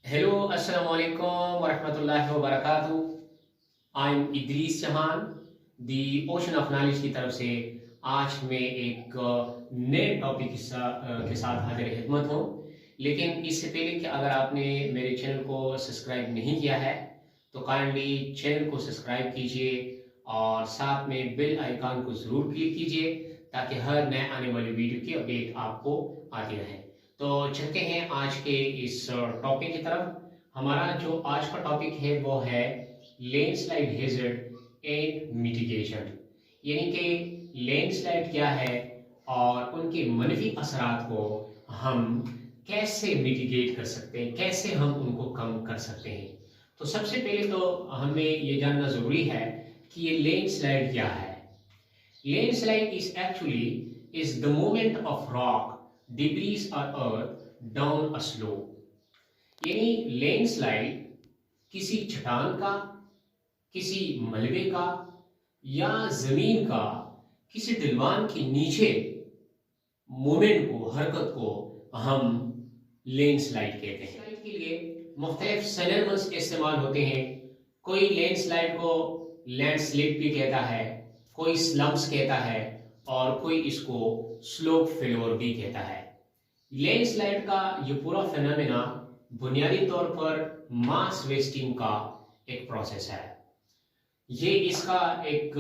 Hello, अस्सलाम वालेकुम वरहमतुल्लाहि वबरकातुहू। आई एम इदरीस जहान, दी ओशन ऑफ नॉलेज की तरफ से आज मैं एक नए टॉपिक के साथ हाजिर खिदमत हूँ। लेकिन इससे पहले कि अगर आपने मेरे चैनल को सब्सक्राइब नहीं किया है तो काइंडली चैनल को सब्सक्राइब कीजिए और साथ में बेल आइकन को ज़रूर क्लिक कीजिए ताकि हर नए आने वाली वीडियो की अपडेट आपको आती रहे। तो चलते हैं आज के इस टॉपिक की तरफ। हमारा जो आज का टॉपिक है वो है लैंडस्लाइड हैजर्ड एंड मिटिगेशन, यानी कि लैंडस्लाइड क्या है और उनके मनफी असरात को हम कैसे मिटिगेट कर सकते हैं, कैसे हम उनको कम कर सकते हैं। तो सबसे पहले तो हमें ये जानना ज़रूरी है कि ये लैंडस्लाइड क्या है। Landslide is actually is the movement of rock, debris or earth down a slope. यानी लैंडस्लाइड किसी चट्टान का, किसी मलबे का या जमीन का किसी ढलवान के नीचे मूवमेंट को, हरकत को हम लैंडस्लाइड कहते हैं। लैंडस्लाइड के लिए मुख्तलिफ सिनोनिम्स इस्तेमाल होते हैं। कोई लैंडस्लाइड को लैंडस्लिप भी कहता है, कोई स्लम्प्स कहता है और कोई इसको स्लोप फेल्योर भी कहता है। लैंडस्लाइड का ये पूरा फिनोमेना बुनियादी तौर पर मास वेस्टिंग का एक प्रोसेस है। ये इसका एक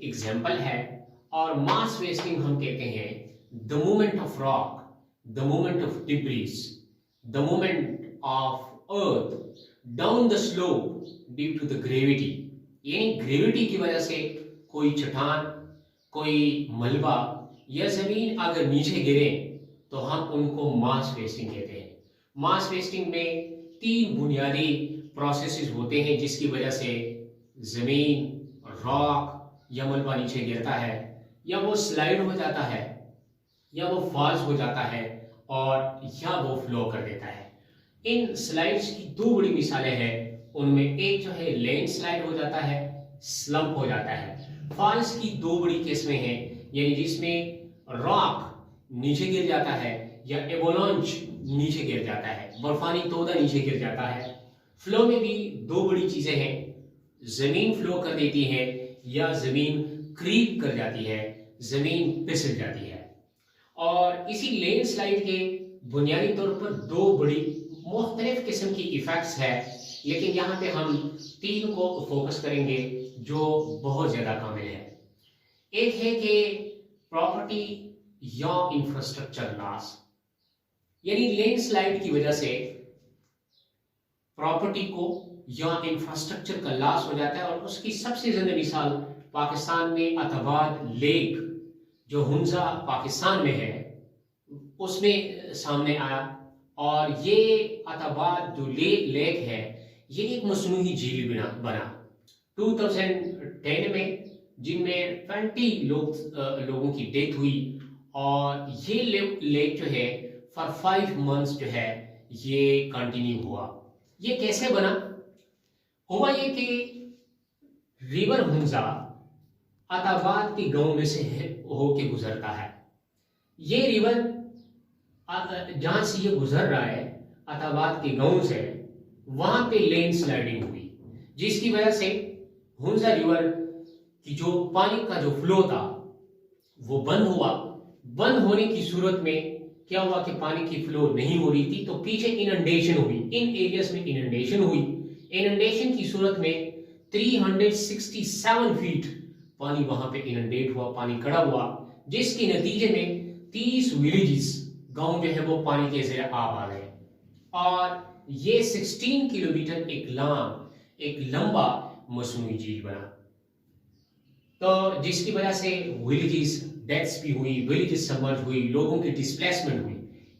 एग्जाम्पल है। और मास वेस्टिंग हम कहते हैं the movement of rock, the movement of debris, the movement of earth down the slope due to the gravity. यानी ग्रेविटी की वजह से कोई चट्टान, कोई मलबा या जमीन अगर नीचे गिरे तो हम उनको मास वेस्टिंग कहते हैं। मास वेस्टिंग में तीन बुनियादी प्रोसेसेस होते हैं जिसकी वजह से जमीन, रॉक या मलबा नीचे गिरता है, या वो स्लाइड हो जाता है, या वो फॉल्स हो जाता है, और या वो फ्लो कर देता है। इन स्लाइड्स की दो बड़ी मिसालें हैं। उनमें एक जो है लैंडस्लाइड हो जाता है, स्लम्प हो जाता है। फॉल्स की दो बड़ी किस्में हैं, यानी जिसमें रॉक नीचे गिर जाता है या एवोलांच नीचे गिर जाता है, बर्फानी तोदा नीचे गिर जाता है। फ्लो में भी दो बड़ी चीजें हैं, जमीन फ्लो कर देती है या जमीन क्रीप कर जाती है, जमीन फिसल जाती है। और इसी लैंडस्लाइड के बुनियादी तौर पर दो बड़ी मुख्तलिफ किस्म की इफेक्ट्स है, लेकिन यहाँ पे हम तीन को फोकस करेंगे जो बहुत ज्यादा कामिल है। एक है कि प्रॉपर्टी या इंफ्रास्ट्रक्चर लॉस, यानी लैंडस्लाइड की वजह से प्रॉपर्टी को या इंफ्रास्ट्रक्चर का लॉस हो जाता है। और उसकी सबसे ज्यादा मिसाल पाकिस्तान में अतबाद लेक, जो हुंजा पाकिस्तान में है, उसमें सामने आया। और ये अतबाद जो लेक है, ये एक मसनूई झील बना 2010 में, जिनमें 20 लोगों की डेथ हुई। और ये लेक जो है फॉर 5 मंथ्स जो है ये कंटिन्यू हुआ। ये कैसे बना? हुआ ये कि रिवर हुंजा अताबाद के गांव में से होके गुजरता है। ये रिवर जहां से ये गुजर रहा है अताबाद के गांव से, वहां पे लैंडस्लाइडिंग हुई, जिसकी वजह से हुंजा रिवर की जो पानी का जो फ्लो था वो बंद हुआ। बंद होने की सूरत में क्या हुआ कि पानी की फ्लो नहीं हो रही थी, तो पीछे इनंडेशन हुई, इन एरियाज में इनंडेशन हुई। इनंडेशन की सूरत में 367 फीट पानी वहां पे इनंडेट हुआ, पानी खड़ा हुआ, जिसके नतीजे में 30 विलेजेस, गांव जो है वो पानी के ज़ेर आब आ गए। और ये 16 किलोमीटर एक लंबा मसनूई झील बना, तो जिसकी वजह से विलेजेस डेथ्स भी हुई, विलेजेस सबमर्ज हुई, लोगों की डिस्प्लेसमेंट हुई।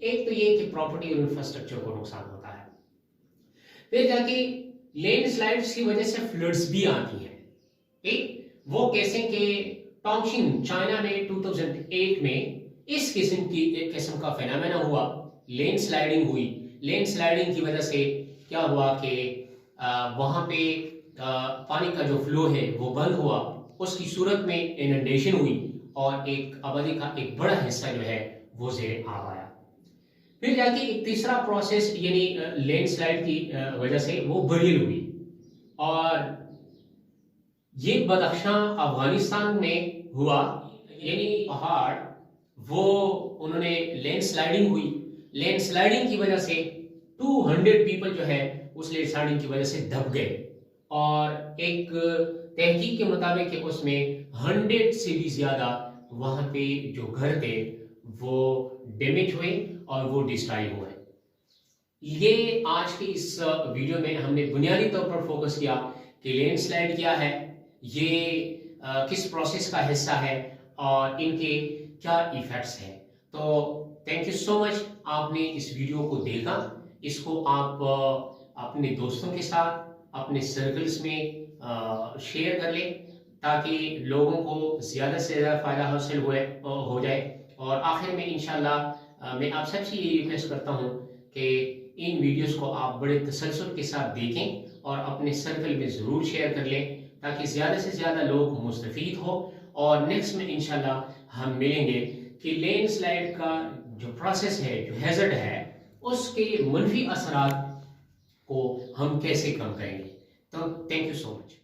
एक तो ये कि प्रॉपर्टी और इंफ्रास्ट्रक्चर को नुकसान होता है। फिर जाके लैंडस्लाइड्स की वजह से फ्लड्स भी आती हैं। ठीक, वो कैसे कि टोंगशिंग चाइना में 2008 में इस किस्म का फेनोमेना हुआ, लैंडस्लाइडिंग हुई। लैंडस्लाइडिंग की वजह से क्या हुआ कि वहां पे पानी का जो फ्लो है वो बंद हुआ, उसकी सूरत में इनंडेशन हुई और एक आबादी का एक बड़ा हिस्सा जो है वो ज़ेर आब आया। फिर जाके एक तीसरा प्रोसेस यानी लैंडस्लाइड की वजह से वो बरील हुई, और ये बदख्शां अफगानिस्तान में हुआ, यानी पहाड़ वो उन्होंने लैंडस्लाइडिंग हुई। लैंडस्लाइडिंग की वजह से 200 पीपल जो है उस लैंडस्लाइडिंग की वजह से दब गए, और एक तहकीक के मुताबिक कि उसमें 100 से भी ज्यादा वहां पे जो घर थे वो डैमेज हुए और वो डिस्ट्रॉय हुए। ये आज के इस वीडियो में हमने बुनियादी तौर पर फोकस किया कि लैंडस्लाइड क्या है, ये किस प्रोसेस का हिस्सा है और इनके क्या इफेक्ट्स हैं। तो थैंक यू सो मच, आपने इस वीडियो को देखा। इसको आप अपने दोस्तों के साथ अपने सर्कल्स में शेयर कर लें ताकि लोगों को ज़्यादा से ज़्यादा फ़ायदा हासिल हो जाए। और आखिर में इंशाल्लाह मैं आप सबसे ये रिक्वेस्ट करता हूँ कि इन वीडियोस को आप बड़े तसल्सल के साथ देखें और अपने सर्कल में ज़रूर शेयर कर लें ताकि ज़्यादा से ज़्यादा लोग मुस्तफ़ीद हो। और नेक्स्ट में इंशाल्लाह हम मिलेंगे कि लैंडस्लाइड का जो प्रोसेस है, जो हैज़र्ड है, उसके मनफी असरात को हम कैसे कम करेंगे। तो थैंक यू सो मच।